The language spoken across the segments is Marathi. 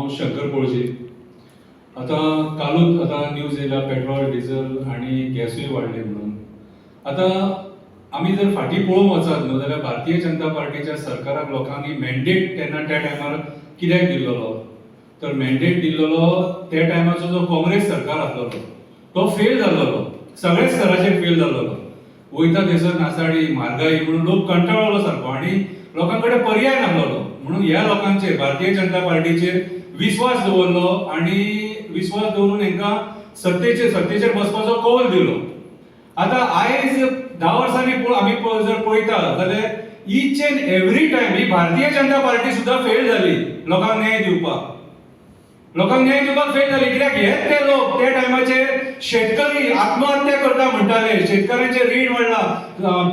हांव शंकर पळशी. कालूच न्यूज येयला पेट्रोल डिझल आनी गॅसूय वाडले म्हणून. आमी जर फाटीं पळोवंक वचत न्हू जाल्यार भारतीय जनता पार्टीच्या सरकाराक लोकांनी मॅन्डेट तेन्ना त्या टायमार कित्याक दिल्लो, तर मॅन्डेट दिल्लो त्या टायमाचो जो काँग्रेस सरकार आसलो तो फेल जाल्लो, सगळ्याच स्तराचेर फेल जाल्लो. वयता थंयसर नासाडी म्हारगाई म्हणून लोक कंटाळलो सारको आनी लोकां कडेन पर्याय नासलो. म्हणून ह्या लोकांचेर भारतीय जनता पार्टीचेर विश्वास दवरलो आनी विश्वास दवरून हांकां सत्तेचेर बसपाचो कौल दिलो. आयज 10 वर्सांनी आमी जर पळयता जाल्यार ईच एंड एवरी टायम ही भारतीय जनता पार्टी सुद्दां फेल जाली लोकांक न्याय दिवपाक फेल जाली. कित्याक हेच ते लोक त्या टायमाचेर शेतकरी आत्महत्या करता म्हणटाले, शेतकऱ्यांचे रीण वाडला,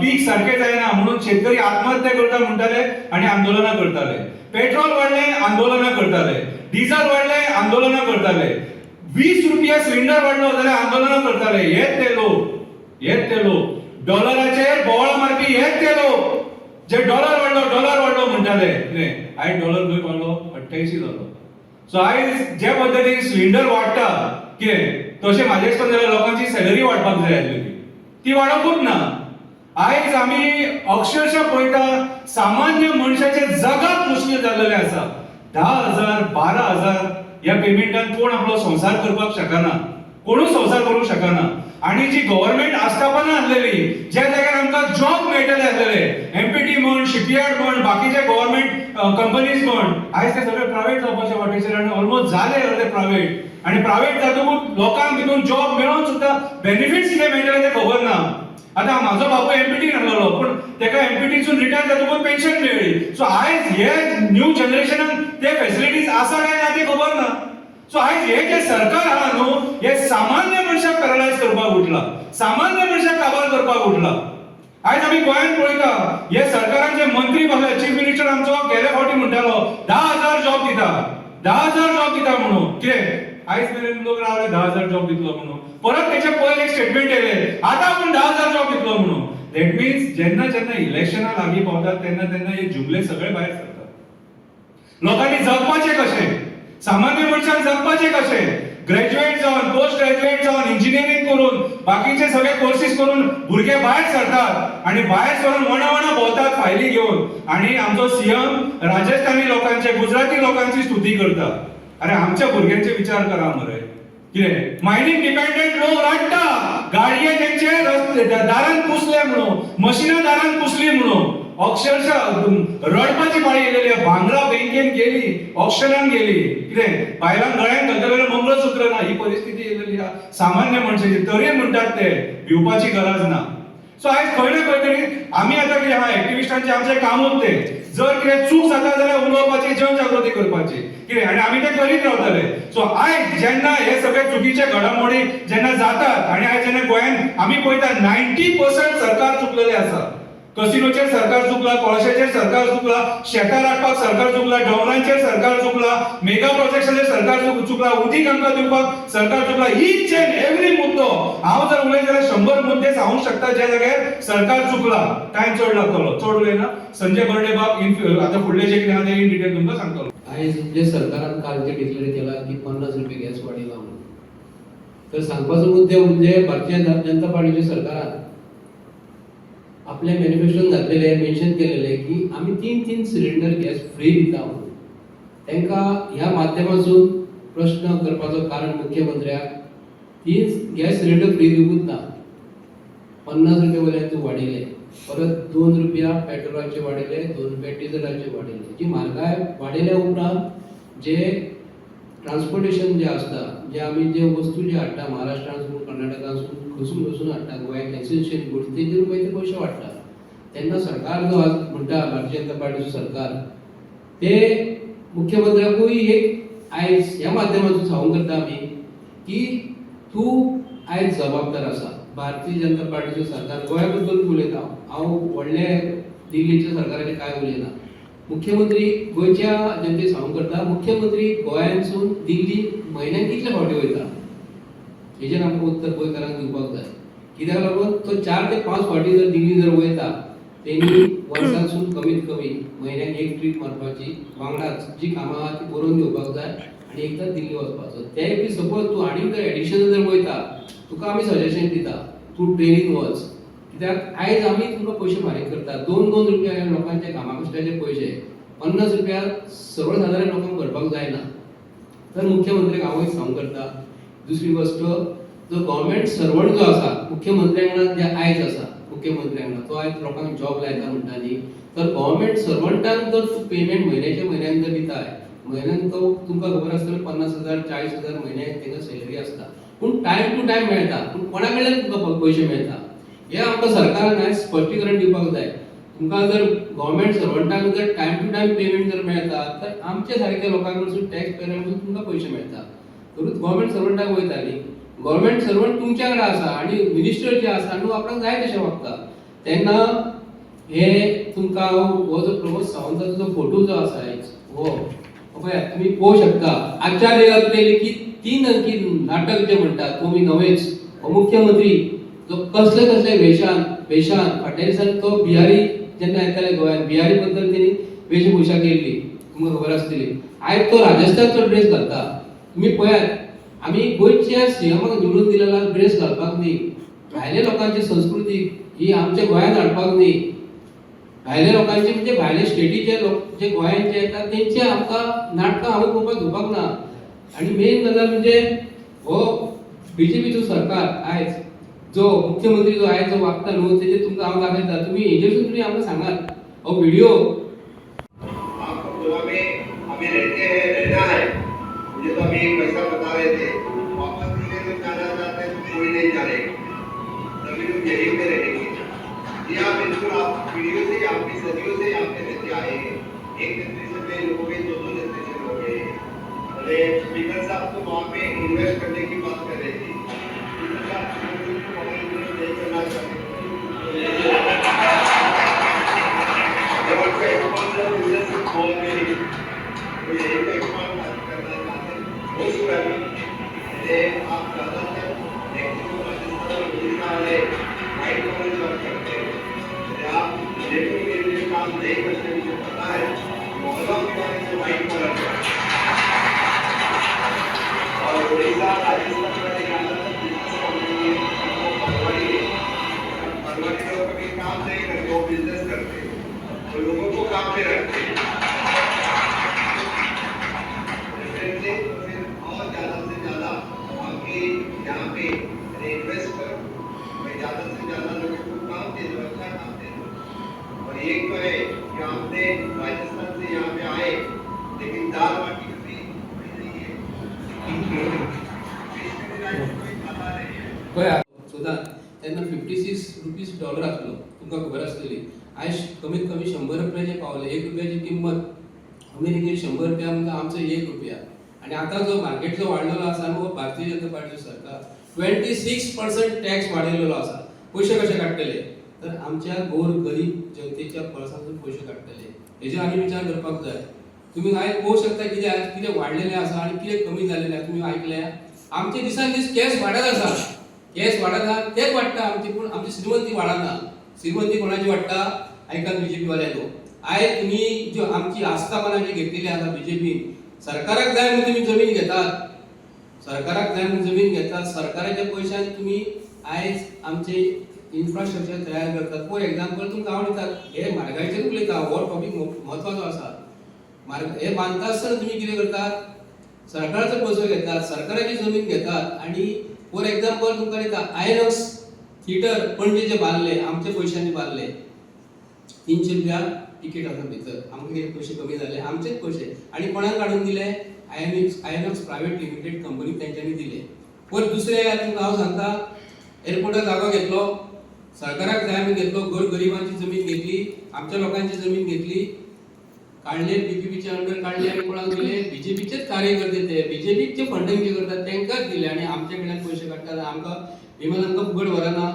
पीक सारखे जायना म्हणून शेतकरी आत्महत्या करता म्हणटाले आनी आंदोलनां करताले. पेट्रोल वाडले, आंदोलनां करताले. डिझल वाडले, आंदोलनां करताले. 20 रुपया सिलिंडर वाडलो जाल्यार आंदोलनां करताले. हेच ते लोक डॉलराचेर बोवाळ मारपी हेच ते लोक जे डॉलर वाडलो म्हणटाले. आयज डॉलर खंय वाडलो? 88 जालो. सो आयज जे पद्दतीन सिलिंडर वाडटा कितें तशें म्हाजे दिसता जाल्यार लोकांची सॅलरी वाडपाक जाय आसली, ती वाडोवंकूच ना. आयज आमी अक्षरशः पळयता सामान्य मनशाचे जगप मुश्कील जाल्लेले आसा. 10,000 12,000 ह्या पेमेंटान कोण आपलो संसार करपाक शकना, कोणूच संसार करूंक शकना. आनी जी गव्हर्नमेंट आस्थापनां आसलेली ज्या जाग्यार आमकां जॉब मेळटले आसलेले, एमपीटी म्हण, शिपयार्ड म्हण, बाकीचे गव्हर्नमेंट कंपनीज म्हण, आयज ते सगळे प्रायव्हेट जावपाच्या वाटेचेर आनी ऑलमोस्ट जाले अर्दे प्रायव्हेट. आनी प्रायव्हेट जातकूच लोकांक भितून जॉब मेळोन सुद्दां बेनिफिट्स कितें मेळटले ते खबर ना. म्हाजो बापूय एमपीटी नासलो पूण तेका एमपीटीसून रिटायर जातकूच पेन्शन मेळ्ळी. सो आयज हे न्यू जनरेशनाक ते फॅसिलिटीज आसा काय ना ती खबर ना. सो आयज हे जे सरकार आहा न्हू हे सामान्य मनशाक पॅरलायज करपाक उठला, सामान्य मनशाक काबार करपाक उठला. आयज आमी गोंयांत पळयता हे सरकारांचे मंत्री बसले, चीफ मिनिस्टर आमचो गेल्या फावटी म्हणटालो 10,000 जॉब दिता म्हणून. कितें आयज मेरेन लोक रावले 10,000 जॉब दितलो म्हणून. परत तेचे पयले एक स्टेटमेंट येयले आतां पूण 10,000 जॉब दितलो म्हणून. दॅट मिन्स जेन्ना इलेक्शनां लागीं पावतात तेन्ना हे जुमले सगळे भायर सरतात. लोकांनी जगपाचें कशें, सामान्य मनशान जगपाचें कशें, ग्रॅज्युएट जावन, पोस्ट ग्रॅज्युएट जावन, इंजिनियरिंग करून, बाकीचे सगळे कोर्सेस करून भुरगे भायर सरतात आनी भायर सरून वणा भोंवतात फायली घेवन. आनी आमचो सीएम राजस्थानी लोकांचे, गुजराती लोकांची स्तुती करता. अरे आमच्या भुरग्यांचे विचार करा मरे. कितें मायनिंग डिपेंडंट लोक रडटा, गाडये तेंचे दारान पुसले म्हणून, मशिनां दारान पुसली म्हणून. अक्षरशः रडपाची पाळी येयलेली. भांगरा बँकेन गेली, ऑक्शनान गेली. कितें बायलांक गळ्यान घालतले मंगळसूत्र ना, ही परिस्थिती येयलेली आहा सामान्य मनशाची. तरी म्हणटात ते भिवपाची गरज ना. सो आयज खंय ना खंय तरी आमी आतां कितें आहा एक्टिविस्टांचे आमचें कामूच तें. जर कितें चूक जाता जाल्यार उलोवपाची, जनजागृती करपाची. कितें आनी आमी तें करीत रावतले. सो आयज जेन्ना हे सगळे चुकीचे घडामोडी जेन्ना जातात आनी आयज जेन्ना गोंयांत आमी पळयता 90% सरकार चुकलेलें आसा. कसिनोचेर सरकार चुकला, कोळशाचेर सरकार चुकला, शेतां राखपाक सरकार चुकला, डोंगरांचेर सरकार चुकला, मेगा प्रोजेक्ट्साचेर सरकार चुकला, उदीक आमकां दिवपाक सरकार चुकला. ईच एंड एवरी मुद्दो हांव जर उलयत जाल्यार 100 मुद्दे सांगूंक शकता ज्या जाग्यार सरकार चुकला. टायम चड लागतलो, चड उलयना. संजय बर्डे बाब आतां फुडले जे कितें आहा तें इन डिटेल तुमकां सांगतलो. आयज जे सरकारान काल जे डिक्लेअर केला की 50 रुपये गॅस वाडयला म्हणून, तर सांगपाचो मुद्दे म्हणजे भारतीय जनता पार्टीच्या सरकारान आपल्या मॅनिफेस्टोन घातलेले, मेन्शन केलेले की आम्ही 3 सिलिंडर गॅस फ्री दिता म्हणून. तांकां ह्या माध्यमातून प्रश्न करपाचो कारण मुख्यमंत्र्याक 3 गॅस सिलिंडर फ्री दिवूच ना, 50 रुपये वयल्यान तूं वाडयले, परत 2 रुपया पेट्रोलाचे वाडयले, 2 रुपया डिझेलाचे वाडयले. जी म्हारगाय वाडयल्या उपरांत जे ट्रान्सपोर्टेशन जे आसता, जे आमी जे वस्तू जे हाडटा महाराष्ट्रांसून, कर्नाटकासून खसून हाडटा गोंयांत एसेन्शियल गुड्स, तेजेर पळय ते पयशे वाडटा. तेन्ना सरकार जो आज म्हणटा भारतीय जनता पार्टीचो सरकार, ते मुख्यमंत्र्याकूय एक आयज ह्या माध्यमातून सांगूंक करता आमी की तूं आयज जबाबदार आसा. भारतीय जनता पार्टीचो सरकार गोंया बद्दल उलयता, हांव व्हडले दिल्लीच्या सरकाराचें कांय उलयना. मुख्यमंत्री गोंयच्या जनतेक सांगूंक करता, मुख्यमंत्री गोंयांतसून दिल्ली म्हयन्याक कितले फावटी वयता हेजेर आमकां उत्तर गोंयकारांक दिवपाक जाय. कित्याक लागून तो 4 ते 5 फावटी जर दिल्ली जर वयता त्यांनी वर्सासून कमीत कमी म्हयन्याक एक ट्रीप मारपाची, वांगडाच जी कामां आहा ती बरोवन घेवपाक जाय आनी एकदां दिल्ली वचपाचो. तेय बी सपोज तूं आनीक जर एडिशनल जर वयता, तुका आमी सजेशन दिता तूं ट्रेनीन वच. कित्याक आयज आमी तुका पयशे फारीक करता, 2-2 रुपया ह्या लोकांचे कामा कश्टाचे पयशे 50 रुपया सर्वसाधारण लोकांक भरपाक जायना. तर मुख्यमंत्र्याक हांव एक सांग करता. दुसरी गोष्ट, जो गव्हर्नमेंट सर्वंट जो आसा, मुख्यमंत्र्यांक जे आयज आसा मुख्यमंत्र्यांक तो आयज लोकांक जॉब लायता म्हणटा न्ही, तर गव्हर्नमेंट सर्वंटांक जर तूं पेमेंट म्हयन्याच्या म्हयन्यान जर दिताय, म्हयन्यान तो तुमकां खबर आसतलें 50,000 40,000 म्हयन्याक तांकां सॅलरी आसता, पूण टायम टू टायम मेळटा. पूण कोणा कडल्यान तुमकां पयशे मेळटा हे आमकां सरकारान आयज स्पश्टीकरण दिवपाक जाय. तुमकां जर गव्हर्नमेंट सर्वंटांक जर टायम टू टायम पेमेंट जर मेळटा, तर आमच्या सारक्या लोकांक कडसून टॅक्स पेयर कडसून तुमकां पयशे मेळटा. तरूच गव्हर्नमेंट सर्वंटाक वयता न्ही. गव्हर्नमेंट सर्वंट तुमच्या कडेन आसा आनी मिनिस्टर जे आसा न्हू आपणाक जाय तशें वागता. तेन्ना हे तुमकां हो जो प्रमोद सावंताचो जो फोटो जो आसा हो पळयात तुमी पळोवंक शकता. आचार्य अत्रे लिखीत 3 अंकी नाटक जे म्हणटात तुमी नवेच हो मुख्यमंत्री जो कसले कसले वेशान फाटल्या दिसांनी तो बिहारी जेन्ना येताले गोंयांत, बिहारी बद्दल तेणी वेशभूषा केल्ली तुमकां खबर आसतली. आयज तो राजस्थानचो ड्रेस घालता. तुमी पळयात, आमी गोंयच्या सीएमाक निवडून दिलेला ड्रेस घालपाक न्ही, भायल्या लोकांची संस्कृती ही आमच्या गोंयांत हाडपाक न्ही. भायल्या लोकांची म्हणजे भायल्या स्टेटीचे लोक जे गोंयांचे येतात तेंचे आमकां नाटकां हांगा पळोवपाक घेवपाक ना. आनी मेन गजाल म्हणजे हो बीजेपीचो सरकार आयज जो मुख्यमंत्री जो आयज जो वागता न्हू तेजे तुमकां हांव दाखयता. तुमी हेजेरसून तुमी आमकां सांगात हो व्हिडिओ आपको गोवा में हमें रहना है, मुझे तो अभी पैसा बता रहे थे, वापस मुझे तो जाना चाहते हैं तो कोई नहीं जानेगा, तभी लोग यहीं पे रहेंगे. जी हाँ बिल्कुल, आप पीढ़ियों से आपकी सदियों से यहाँ पे रहते आए हैं. एक जनरेशन में लोग गए, 2 जनरेशन हो गए. अरे स्पीकर साहब तो वहाँ पे इन्वेस्ट करने की बात कर रहे थे. स्पीकर साहब नहीं करना चाहते. बिजनेस करते तो लोगों को काम पे रखते हैं. और ज्यादा से ज्यादा आपके यहाँ पे इन्वेस्ट करो, मैं ज्यादा से ज्यादा लोगों को काम दे दो, अच्छा काम दे दो. और एक तो है कि आपने राजस्थान से यहाँ पे आए, लेकिन दाल बाटी कभी नहीं है, खाता नहीं है. पळय सुद्दां तेन्ना 56 रुपीज डॉलर आसलो तुमकां खबर आसतली. आयज कमीत कमी 100 रुपयाचे पावले. 1 रुपयाची किंमत अमेरिकेन 100 रुपया म्हणजे आमचो 1 रुपया. आणि आता जो मार्केट जो वाडलेलो आसा न्हू भारतीय जनता पार्टीचो सरकार 26% टॅक्स वाडयलेलो आसा. पयशे कशे काडटले? तर आमच्या गोर गरीब जनतेच्या पळसांतून पयशे काडटले. हेजेर आमी विचार करपाक जाय. तुम्ही आयज पळोवंक शकता कितें वाडलेलें आसा आनी कितें कमी जाल्लेलें आसा. तुम्ही आयकल्या आमचे दिसान दीस कॅश वाडत आसा. कॅश वाडना तेच वाडटा आमची, पूण आमची श्रीमंती वाडना. श्रीमंती कोणाची वाडटा? आयकात बीजेपी वाल्यांनो. आयज तुम्ही ज्यो आमची आस्थापनां जी घेतलेली आसा बीजेपीन, सरकाराक जाय म्हणून तुम्ही जमीन घेतात. सरकाराक जाय म्हणून जमीन घेतात. सरकाराच्या पयशान तुम्ही आयज आमचे इन्फ्रास्ट्रक्चर तयार करतात. फॉर एक्झाम्पल तुमकां हांव दिता, हे म्हारगायेचेर उलयता, हो टॉपिक म्हत्वाचो आसा. हे बांदता आसतना तुम्ही कितें करतात? सरकाराचो पयसो घेतात, सरकाराची जमीन घेतात आणि फॉर एक्झाम्पल तुमकां दिता आयनॉक्स थिएटर पणजेचे बांदले, आमच्या पयशांनी बांदले. 300 रुपया तिकीट आसा भितर. आमकां कितें पयशे कमी जाले? आमचेच पयशे. आणि कोणाक काडून दिले? आयनॉक्स प्रायव्हेट लिमिटेड कंपनी तेंच्यांनी दिले. पर दुसरे तुमकां हांव सांगता, एअरपोर्टार जागो घेतलो, सरकाराक जाय म्हणून घेतलो, गोरगरिबांची जमीन घेतली, आमच्या लोकांची जमीन घेतली, काढले बीजेपीचे अंडर काढले आणि कोणाक दिले? बीजेपीचेच कार्यकर्ते ते बीजेपीचे फंडिंग जे करतात तेंकाच दिले आणि आमच्या कडल्यान पयशे काडटात. आमकां विमानांका फुकट व्हरना,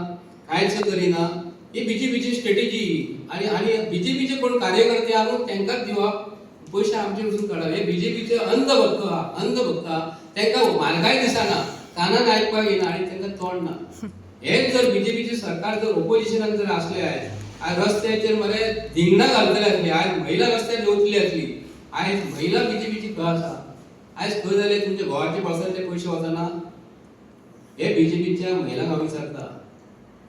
कांयच करिना. ही बीजेपीची स्ट्रॅटेजी. आणि बीजेपीचे कोण कार्यकर्ते आहा तेंकाच दिवप, पयशे आमचे वचून काडप. हे बीजेपीचे अंधभक्त आहा. तेंकां म्हारगाय दिसना, कानान आयकपाक येना आणि तेंकां तोंड ना. हेच जर बीजेपीचे सरकार जर ऑपोजिशनाक जर आसले आयज आज रस्त्याचेर मरे धिंगणा घालतले आसली, आज महिला रस्त्यार येवतली आसली, आज महिला बीजेपीची खंय आसा? आज खंय जाले तुमच्या गोवाच्या बसांचे पयशे वचना? हे बीजेपीच्या महिलांक हांव विचारता,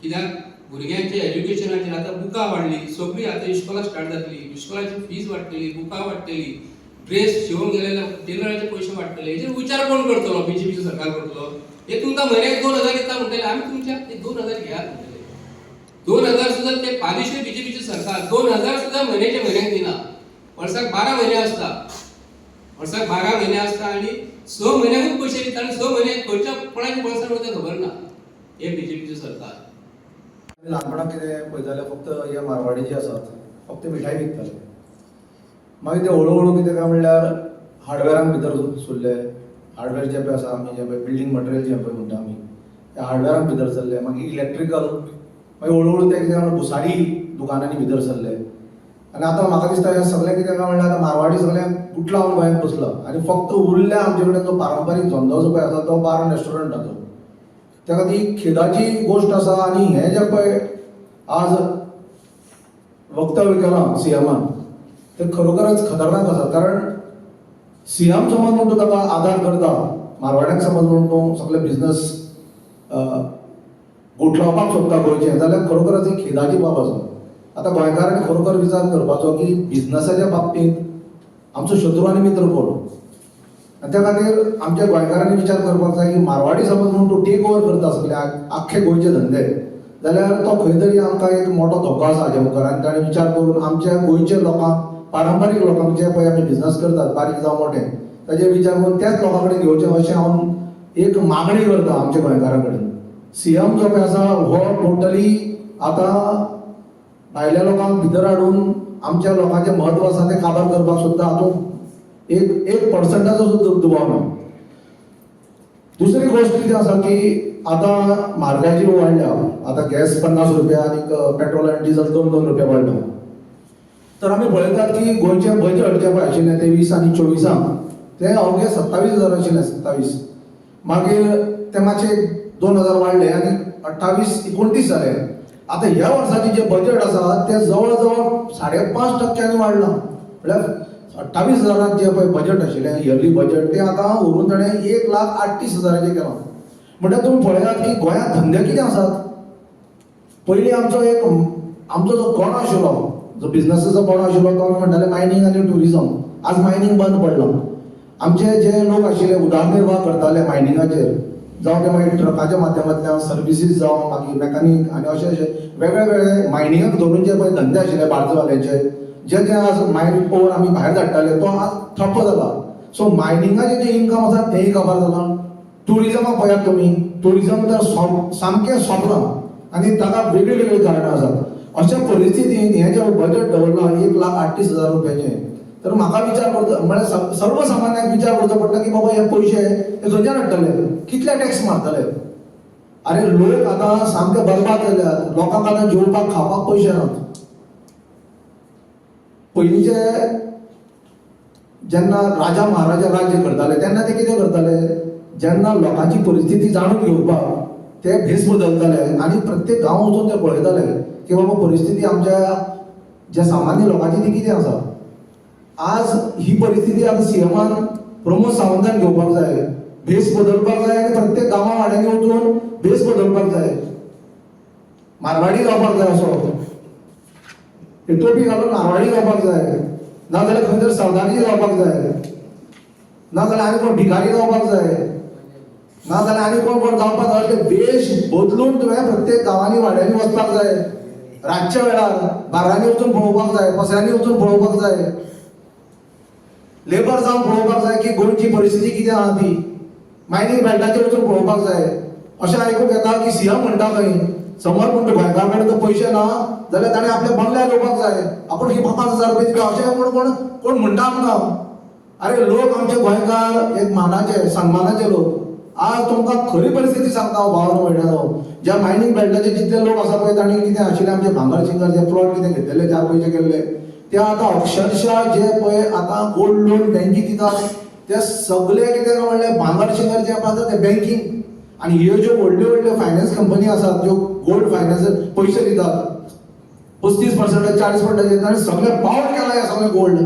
कित्याक भुरग्यांच्या एज्युकेशनाचेर आतां बुकां वाडली, सगळी आतां इस्कॉलां स्टार्ट जातली, इस्कॉलाची फीज वाडटली, बुकां वाडटली, ड्रेस शिवूंक गेले टेलराचे पयशे वाडटले, हेजेर विचार कोण करतलो? बीजेपीचो सरकार करतलो? हे तुमकां म्हयन्याक 2000 येता म्हणटले, आमी तुमच्या 2000 घेयात म्हणटले. 2000 सुद्दां ते पालिशे बीजेपीचे सरकार 2000 सुद्दां म्हयन्याक दिना. वर्साक 12 म्हयने आसता, वर्साक 12 म्हयने आसता आनी 6 म्हयन्याकूच पयशे दिता आनी 6 म्हयने खंयच्या कोणाच्या बळसान वता खबर ना. हे बीजेपीचे सरकार. ल्हानपणांत कितें पळयत जाल्यार फक्त हे मारवाडी जे आसात फक्त मिठाई विकताले. मागीर ते हळू कितें काय म्हणल्यार हार्डवॅरांक भितर सरले. हार्डवॅर जे पळय आसा आमी जे पळय बिल्डींग मटेरियल जे पळय म्हणटा आमी त्या हार्डवॅरांक भितर सरले. मागीर इलेक्ट्रिकल, मागीर हळू ते कितें भुसारी दुकानांनी भितर सरले. आनी आतां म्हाका दिसता हें सगळें कितें काय म्हणल्यार आतां मारवाडी सगळें कुठलो हांव गोंयांत बसला आनी फक्त उरले आमचे कडेन जो पारंपारीक धंदो जो पळय आसा तो बार आनी रेस्टॉरंटाचो. त्या खातीर खेदाची गोश्ट आसा. आनी हें जें पळय आज वक्तव्य केलां सीएमान तें खरोखरच खतरनाक आसा. कारण सीएम समज म्हणून तूं ताका आदार करता, मारवाड्यांक समज म्हणून तूं सगळे बिझनस गुठलावपाक सोदता गोंयचें, जाल्यार खरोखरच ही खेदाची बाब आसा. आतां गोंयकारांनी खरोखर विचार करपाचो की बिझनसाच्या बाबतींत आमचो शत्रू आनी मित्र कोण. आनी त्या खातीर आमच्या गोंयकारांनी विचार करपाक जाय की मारवाडी समज म्हणून तूं टेक ओवर करता सगळे आख्खे गोंयचे धंदे, जाल्यार तो खंय तरी आमकां एक मोठो धोको आसा हाजे मुखार. आनी ताणें विचार करून आमच्या गोंयच्या लोकांक, पारंपारीक लोकांक जे पळय आमी बिझनस करतात बारीक जावं मोठें, ताजेर विचार करून त्याच लोकां कडेन घेवचें अशें हांव एक मागणी करता आमच्या गोंयकारां कडेन. सीएम जो पळय आसा हो टोटली आतां भायल्या लोकांक भितर हाडून आमच्या लोकांचें म्हत्व आसा तें काबार करपाक सोदता. हातूंत एक पर्संटाचो सुद्दां दुबाव ना. दुसरी गोश्ट कितें आसा की आतां म्हारगाय जी वाडल्या, आतां गॅस 50 रुपया आनी पेट्रोल आनी डिझल 2-2 रुपया वाडला. तर आमी पळयतात की गोंयचें बजेट जें पळय आशिल्लें 23 आनी 24 तें अवघे 27,000 आशिल्लें. 27 मागीर तें मातशें 2000 वाडलें आनी 28-29 जालें. आतां ह्या वर्साचें जें बजेट आसा तें जवळ जवळ 5.5% वाडलां. म्हळ्यार 28,000 जें पळय बजेट आशिल्लें इयरली बजेट तें आतां व्हरून ताणें 1,38,000 केलां. म्हणल्यार तुमी पळयात की गोंयांत धंदे कितें आसात. पयलीं आमचो जो कोण आशिल्लो, जो बिझनसाचो कोण आशिल्लो तो आमी म्हणटाले मायनींग आनी ट्युरिजम. आज मायनींग बंद पडलां. आमचे जे लोक आशिल्ले उदरनिर्वाह करताले मायनिंगाचेर, जावं ते मागीर ट्रकाच्या माध्यमांतल्यान सर्विसीस जावं मागीर मेकॅनीक आनी अशे वेगळे मायनिंगाक धरून जे पळय धंदे आशिल्ले बार्देजवाल्यांचे, जे आज मायन पळोवन आमी भायर धाडटाले तो आज ठप्प जाला. सो मायनिंगाचें जें इन्कम आसा तेंय काबार जालां. ट्युरिजमाक पळयात तुमी, ट्युरिजम तर सामकें सोंपलां आनी ताका वेगळी कारणां आसात. अशा परिस्थितींत हें जें बजेट दवरलां 1,38,000 रुपयाचें, तर म्हाका विचार करता म्हळ्यार सर्वसामान्याक विचार करचो पडटा की बाबा हे पयशे हे खंयच्यान हाडटले, कितले टॅक्स मारतले. अरे लोक आतां सामके बरबाद जाल्यात. लोकांक आतां जेवपाक खावपाक पयशे नात. पयलींचे जेन्ना राजा महाराजा राज्य करताले तेन्ना ते कितें करताले, जेन्ना लोकांची परिस्थिती जाणून घेवपाक ते भेस बदलताले आनी प्रत्येक गांव वचून ते पळयताले की बाबा परिस्थिती आमच्या ज्या सामान्य लोकांची ती कितें आसा. आज ही परिस्थिती आतां सीएमान प्रमोद सावंतान घेवपाक जाय, भेस बदलपाक जाय आनी प्रत्येक गांवा वाड्यांनी वचून भेस बदलपाक जाय. मारवाडी जावपाक जाय असो, टोपी घालून मारवाडी जावपाक जाय, नाजाल्यार खंय तरी सरदारजी जावपाक जाय, नाजाल्यार आनी कोण भिकारी जावपाक जाय, नाजाल्यार आनी कोण जावपाक जाय. अशे भेस बदलून तुवें प्रत्येक गांवांनी वाड्यांनी वचपाक जाय. रातच्या वेळार बारांनी वचून पळोवपाक जाय, पसऱ्यांनी वचून पळोवपाक जाय, लेबर जावन पळोवपाक जाय की गोंयची परिस्थिती कितें आहा ती. मायनींग बेल्टाचेर वचून पळोवपाक जाय. अशें आयकूंक येता की सीएम म्हणटा खंय समज पूण गोंयकार कडेन जर पयशे ना जाल्यार ताणें आपल्या बंगल्यार येवपाक जाय. आपूण ही 5,000 रुपया दिता अशें कोण म्हणटा आमकां. अरे लोक आमचे गोंयकार एक मानाचे सन्मानाचे लोक. आज तुमकां खरी परिस्थिती सांगता हांव भावना म्हणल्यार ज्या मायनींग बेल्टाचे जितले लोक आसा पळय तांणी कितें आशिल्लें आमचे भांगर चिंगर जे प्लॉट कितें घेतलेले 4 पयशे केल्ले ते आतां अक्षरशः जे पळय आतां गोल्ड लोन बँकी दितात ते सगळे कितें म्हणलें भांगर चिंगर जे आसा ते बँकींग. आनी ह्यो ज्यो व्हडल्यो व्हडल्यो फायनान्स कंपनी आसात ज्यो गोल्ड फायनान्स पयशे दितात 35% 40% आणि सगळे पावट केला या सगळे गोल्ड.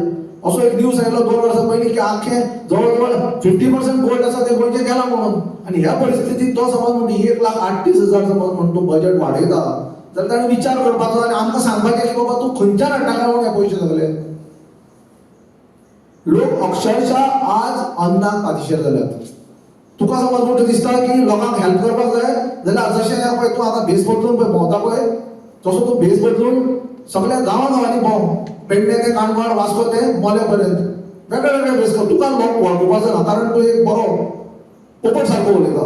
असो एक न्यूज आयलो 2 वर्सां पयलीं की आख्खे जवळ 50% गोल्ड आसा ते गोंयचे गेला म्हणून. आणि ह्या परिस्थितीत तो समज म्हणून 1,38,000 समज म्हणून तो बजेट वाडयता जाल्यार ताणें विचार करपाचो आनी आमकां सांगपाचें की बाबा तूं खंयच्या हाडटा लागून हे पयशे सगळे. लोक अक्षरशः आज अन्नाक फाटीशीर जाल्यात. तुका समज मोठं दिसता की लोकांक हेल्प करपाक जाय जाल्यार जशें पळय तूं आतां भेस बदलून पळय भोंवता पळय तसो तूं भेस बदलून सगळ्या गांवांनी भोंव. पेडणे ते काणकोण वास्को ते मोले पर्यंत वेगळे वेगळे भेस कर. तुका लोक वळखुपाचो ना कारण तूं एक बरो पोपट सारको उलयता.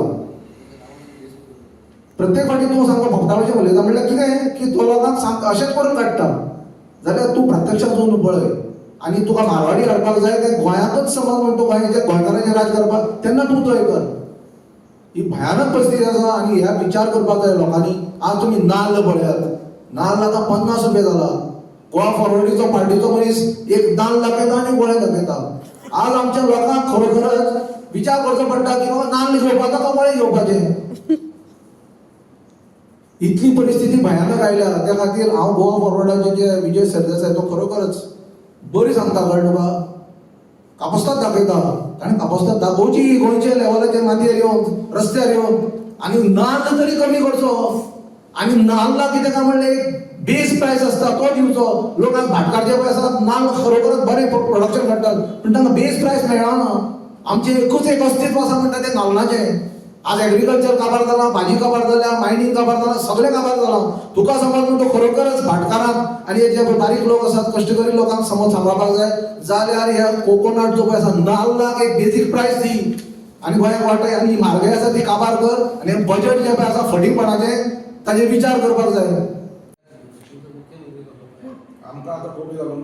प्रत्येक फावटी तूं सामको भोंवताळेचें उलयता म्हणल्यार कितें की तो लोकांक सामको अशेंच करून काडटा. जाल्यार तूं प्रत्यक्षांत जावन पळय आनी तुका मारवाडी हाडपाक जाय ते गोंयांतच समज म्हणटा गोंयचे गोंयकारांचें राज करपाक तेन्ना तूं थंय कर. ही भयानक परिस्थिती आसा आनी ह्या विचार करपाक जाय लोकांनी. आज तुमी नाल्ल पळयात, नाल्ल आतां 50 रुपया जाला. गोवा फॉरवर्डीचो पार्टीचो मनीस एक नाल्ल दाखयता आनी गोळ्या दाखयता. आज आमच्या लोकांक खरोखरच विचार करचो पडटा की बाबा नाल्ल घेवपाचो काय गोळे घेवपाचे. इतली परिस्थिती भयानक आयल्या त्या खातीर हांव गोवा फॉरवर्डाचे जे विजय सरदेसाय तो खरोखरच बरी सांगता कळ्ळें तुका. कापस्ताद दाखयता ताणें कापस्ताद दाखोवची गोंयचे लेवलाचेर मातयेर येवन रस्त्यार येवन आनी नाल्ल तरी कमी करचो. आनी नाल्ला कितें काय म्हणलें बेस प्रायस आसता तो दिवचो. लोक आज भाटकारचे पळय आसात नाल्ल खरोखरच बरें प्रोडक्शन काडटात पूण तांकां बेस प्रायस मेळना. आमचें एकूच एक अस्तित्व आसा म्हणटा तें नाल्लाचें. आज एग्रीकल्चर काबार जाला, भाजी काबार जाल्या, मायनींग काबार जाला, सगळें काबार जाला. तुका समज म्हणटा खरोखरच भाटकारांक आनी जे बारीक लोक आसात कश्टकरी लोकांक समज सांबाळपाक जाय जाल्यार ह्या कोकोनट जो पळय आसा नाल्लाक एक बेजीक प्रायस दी आनी गोंयाक वांटय आनी म्हारगाय आसा ती काबार कर आनी बजेट जें पळय आसा फटींगपणाचें ताजेर विचार करपाक जाय. आमकां आतां कमी जालो